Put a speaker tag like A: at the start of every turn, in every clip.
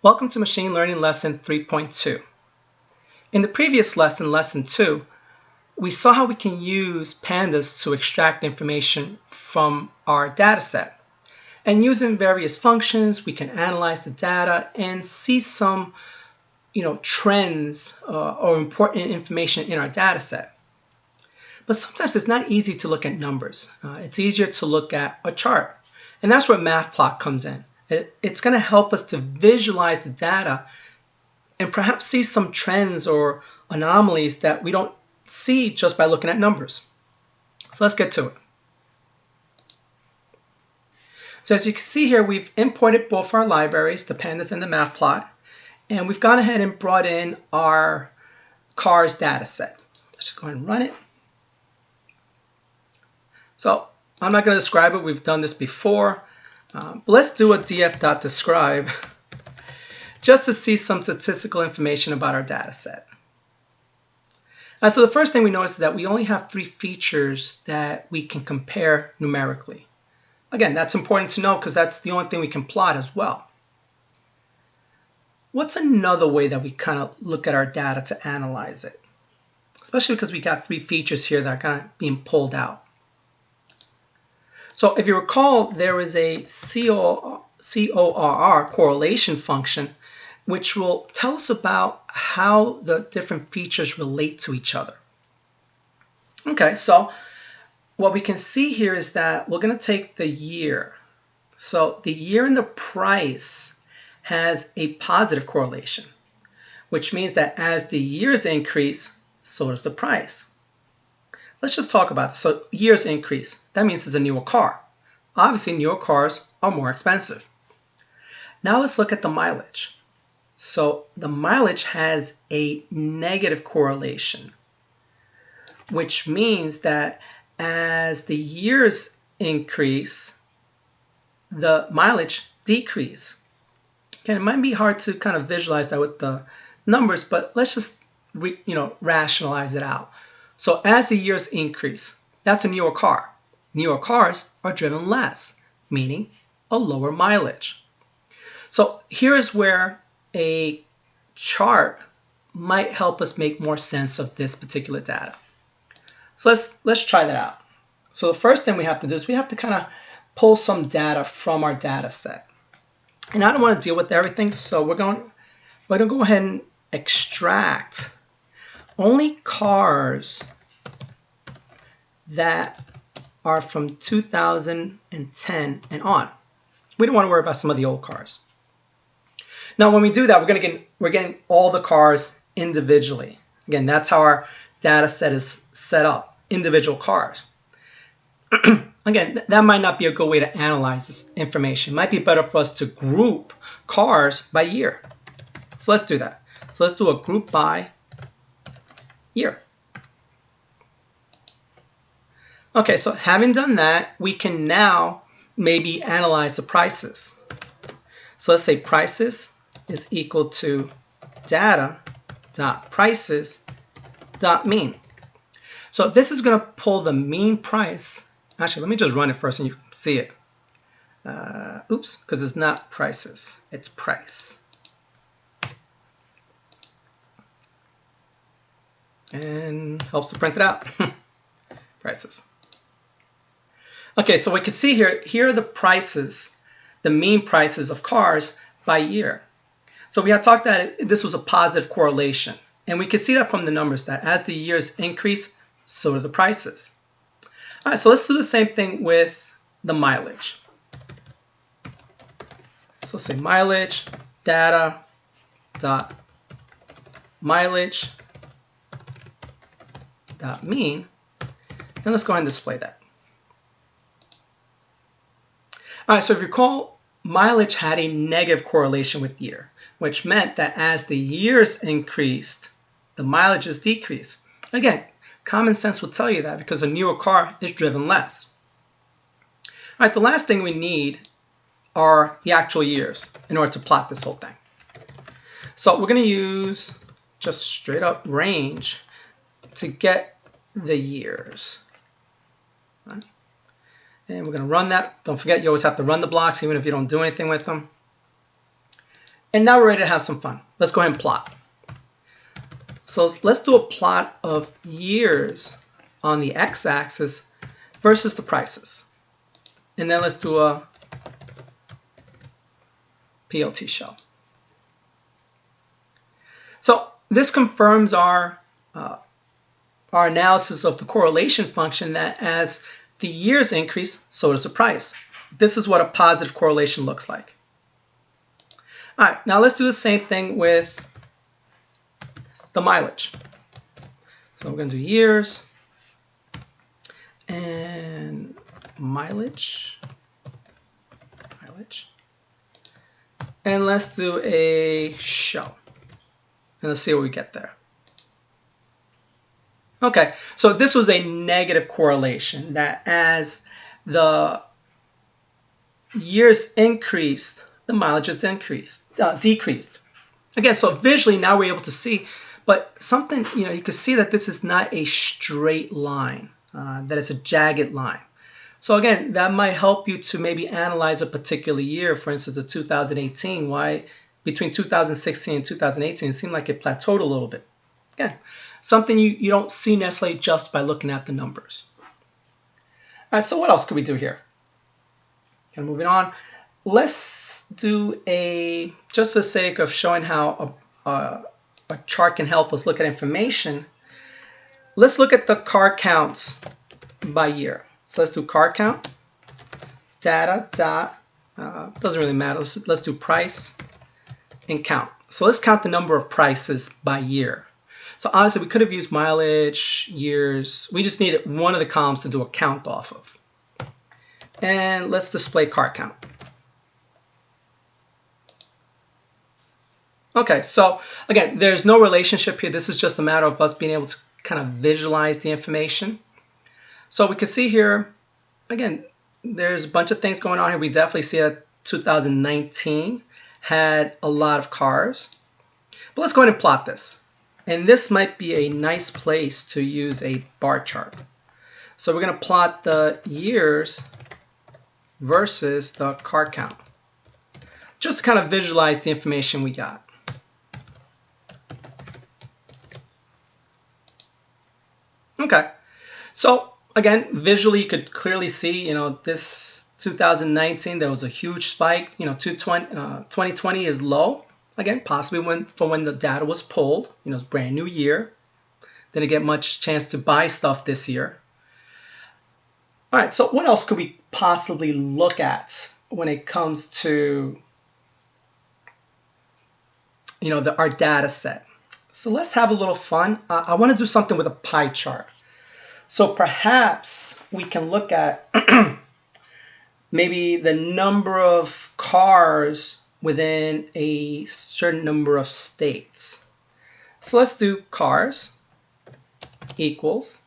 A: Welcome to Machine Learning Lesson 3.2. In the previous lesson, Lesson 2, we saw how we can use pandas to extract information from our data set. And using various functions, we can analyze the data and see some trends or important information in our data set. But sometimes it's not easy to look at numbers. It's easier to look at a chart. And that's where Matplot comes in. It's going to help us to visualize the data and perhaps see some trends or anomalies that we don't see just by looking at numbers. So let's get to it. So as you can see here, we've imported both our libraries, the pandas and the Matplot, and we've gone ahead and brought in our cars data set. Let's just go ahead and run it. So I'm not going to describe it. We've done this before. But let's do a df.describe just to see some statistical information about our data set. So the first thing we notice is that we only have 3 features that we can compare numerically. Again, that's important to know because that's the only thing we can plot as well. What's another way that we kind of look at our data to analyze it? Especially because we got 3 features here that are kind of being pulled out. So if you recall, there is a CORR, correlation function, which will tell us about how the different features relate to each other. Okay, so what we can see here is that we're going to take the year. So the year and the price has a positive correlation, which means that as the years increase, so does the price. Let's just talk about this. So years increase. That means it's a newer car. Obviously, newer cars are more expensive. Now let's look at the mileage. So the mileage has a negative correlation, which means that as the years increase, the mileage decrease. Okay, it might be hard to kind of visualize that with the numbers, but let's just rationalize it out. So as the years increase, that's a newer car. Newer cars are driven less, meaning a lower mileage. So here is where a chart might help us make more sense of this particular data. So let's try that out. So the first thing we have to do is we have to kind of pull some data from our data set. And I don't want to deal with everything, so we're going to go ahead and extract only cars that are from 2010 and on. We don't want to worry about some of the old cars. Now, when we do that, we're getting all the cars individually. Again, that's how our data set is set up, individual cars. Again, that might not be a good way to analyze this information. It might be better for us to group cars by year. So let's do that. So let's do a group by year. Okay, so having done that, we can now maybe analyze the prices. So let's say prices is equal to data.prices.mean. So this is going to pull the mean price. Actually, let me just run it first and you can see it. Oops, because it's not prices, it's price. And helps to print it out. Prices. Okay, so we can see here are the prices, the mean prices of cars by year. So we had talked that this was a positive correlation. And we can see that from the numbers that as the years increase, so do the prices. All right, so let's do the same thing with the mileage. So say mileage, data, dot mileage, dot mean. And let's go ahead and display that. All right, so if you recall, mileage had a negative correlation with year, which meant that as the years increased, the mileages decreased. Again, common sense will tell you that because a newer car is driven less. All right, the last thing we need are the actual years in order to plot this whole thing. So we're going to use just straight up range to get the years. All right. And we're going to run that. Don't forget, you always have to run the blocks even if you don't do anything with them. And now we're ready to have some fun. Let's go ahead and plot. So let's do a plot of years on the x-axis versus the prices. And then let's do a PLT show. So this confirms our analysis of the correlation function that as the years increase, so does the price. This is what a positive correlation looks like. All right, now let's do the same thing with the mileage. So we're going to do years and mileage. And let's do a show. And let's see what we get there. Okay, so this was a negative correlation, that as the years increased, the mileages decreased. Again, so visually now we're able to see, but something, you can see that this is not a straight line, that it's a jagged line. So again, that might help you to maybe analyze a particular year, for instance, the 2018, why between 2016 and 2018, it seemed like it plateaued a little bit. Again, something you don't see necessarily just by looking at the numbers. All right, so what else could we do here? Okay, moving on. Let's do just for the sake of showing how a chart can help us look at information, let's look at the car counts by year. So let's do car count, data, doesn't really matter. Let's do price and count. So let's count the number of prices by year. So honestly, we could have used mileage, years. We just needed one of the columns to do a count off of. And let's display car count. Okay, so again, there's no relationship here. This is just a matter of us being able to kind of visualize the information. So we can see here, again, there's a bunch of things going on here. We definitely see that 2019 had a lot of cars. But let's go ahead and plot this. And this might be a nice place to use a bar chart. So we're going to plot the years versus the car count, just to kind of visualize the information we got. Okay, so again, visually you could clearly see, this 2019, there was a huge spike. 2020 is low. Again, possibly when the data was pulled. It's a brand new year. Didn't get much chance to buy stuff this year. All right, so what else could we possibly look at when it comes to our data set? So let's have a little fun. I want to do something with a pie chart. So perhaps we can look at maybe the number of cars within a certain number of states. So let's do cars equals.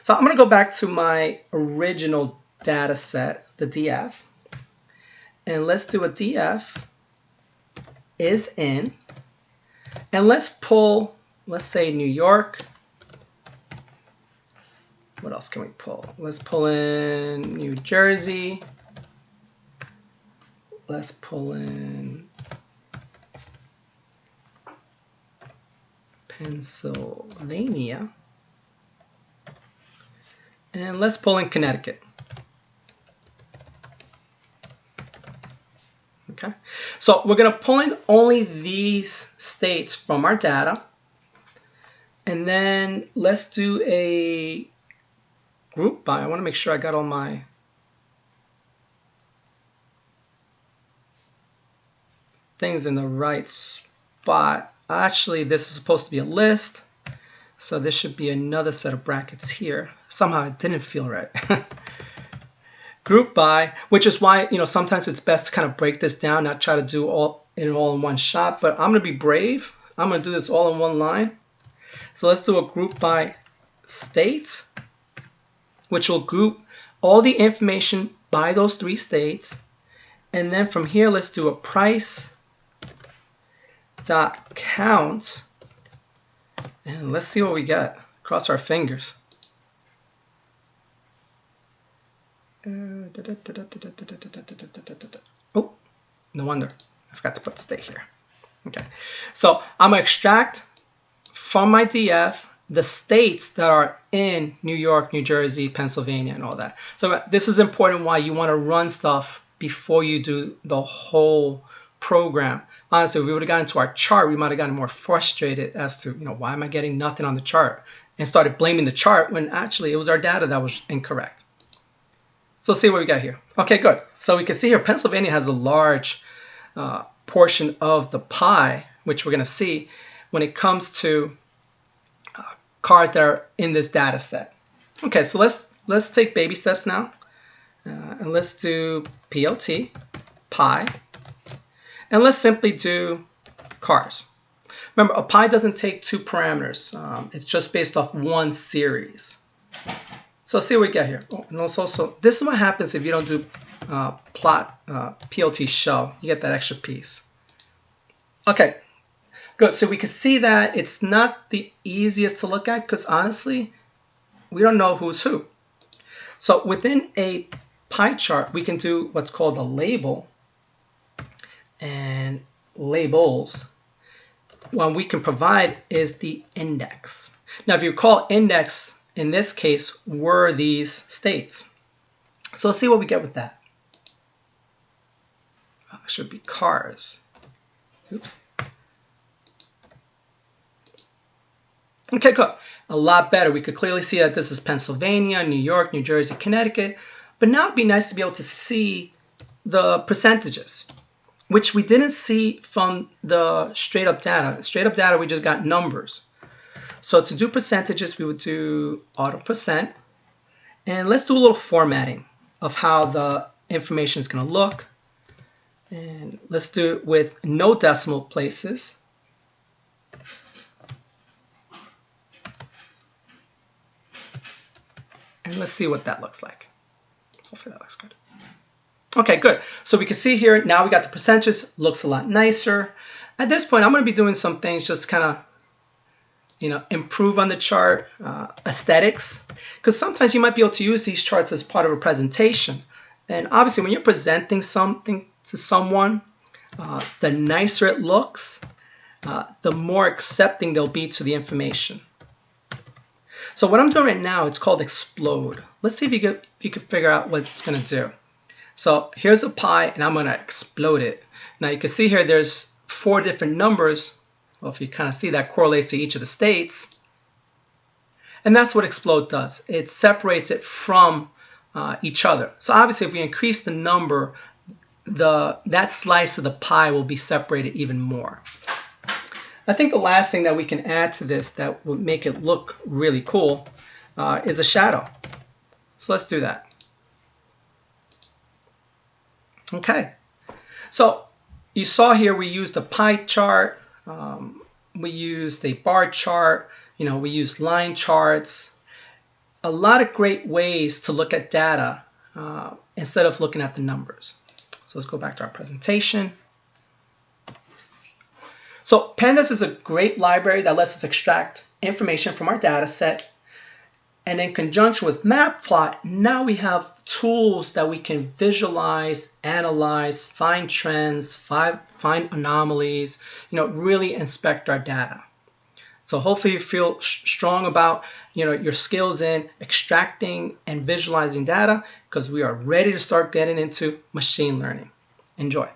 A: So I'm going to go back to my original data set, the DF. And let's do a DF is in. And let's pull, let's say New York. What else can we pull? Let's pull in New Jersey. Let's pull in Pennsylvania. And let's pull in Connecticut. Okay, so we're going to pull in only these states from our data. And then let's do a group by. I want to make sure I got all my things in the right spot. Actually, this is supposed to be a list. So this should be another set of brackets here. Somehow it didn't feel right. Group by, which is why, sometimes it's best to kind of break this down, not try to do all in one shot. But I'm going to be brave. I'm going to do this all in one line. So let's do a group by state, which will group all the information by those 3 states. And then from here, let's do a price dot count. And let's see what we get. Cross our fingers. Oh, no wonder. I forgot to put state here. Okay, so I'm going to extract from my DF the states that are in New York, New Jersey, Pennsylvania, and all that. So this is important why you want to run stuff before you do the whole program. Honestly, if we would have gotten to our chart, we might have gotten more frustrated as to, why am I getting nothing on the chart? And started blaming the chart when actually it was our data that was incorrect. So let's see what we got here. Okay, good. So we can see here Pennsylvania has a large portion of the pie, which we're going to see when it comes to cars that are in this data set. Okay, so let's take baby steps now. And let's do PLT, pie, and let's simply do cars. Remember, a pie doesn't take two parameters. It's just based off one series. So let's see what we get here. Oh, and also, this is what happens if you don't do plot PLT show. You get that extra piece. Okay, good. So we can see that it's not the easiest to look at because honestly, we don't know who's who. So within a pie chart, we can do what's called a label and labels. What we can provide is the index. Now, if you recall, index in this case were these states. So let's see what we get with that. It should be cars. Oops. Okay, good. A lot better. We could clearly see that this is Pennsylvania, New York, New Jersey, Connecticut. But now it'd be nice to be able to see the percentages, which we didn't see from the straight up data. Straight up data, we just got numbers. So to do percentages, we would do auto percent. And let's do a little formatting of how the information is going to look. And let's do it with no decimal places. And let's see what that looks like. Hopefully that looks good. Okay, good. So we can see here, now we got the percentages, looks a lot nicer. At this point, I'm going to be doing some things just to kind of, improve on the chart, aesthetics. Because sometimes you might be able to use these charts as part of a presentation. And obviously, when you're presenting something to someone, the nicer it looks, the more accepting they'll be to the information. So what I'm doing right now, it's called explode. Let's see if you can figure out what it's going to do. So here's a pie, and I'm going to explode it. Now you can see here there's 4 different numbers. Well, if you kind of see that correlates to each of the states. And that's what explode does. It separates it from each other. So obviously if we increase the number, that slice of the pie will be separated even more. I think the last thing that we can add to this that will make it look really cool is a shadow. So let's do that. Okay, so you saw here we used a pie chart, we used a bar chart, we used line charts. A lot of great ways to look at data instead of looking at the numbers. So let's go back to our presentation. So Pandas is a great library that lets us extract information from our data set. And in conjunction with Matplot, now we have tools that we can visualize, analyze, find trends, find anomalies, really inspect our data. So hopefully you feel strong about your skills in extracting and visualizing data because we are ready to start getting into machine learning. Enjoy.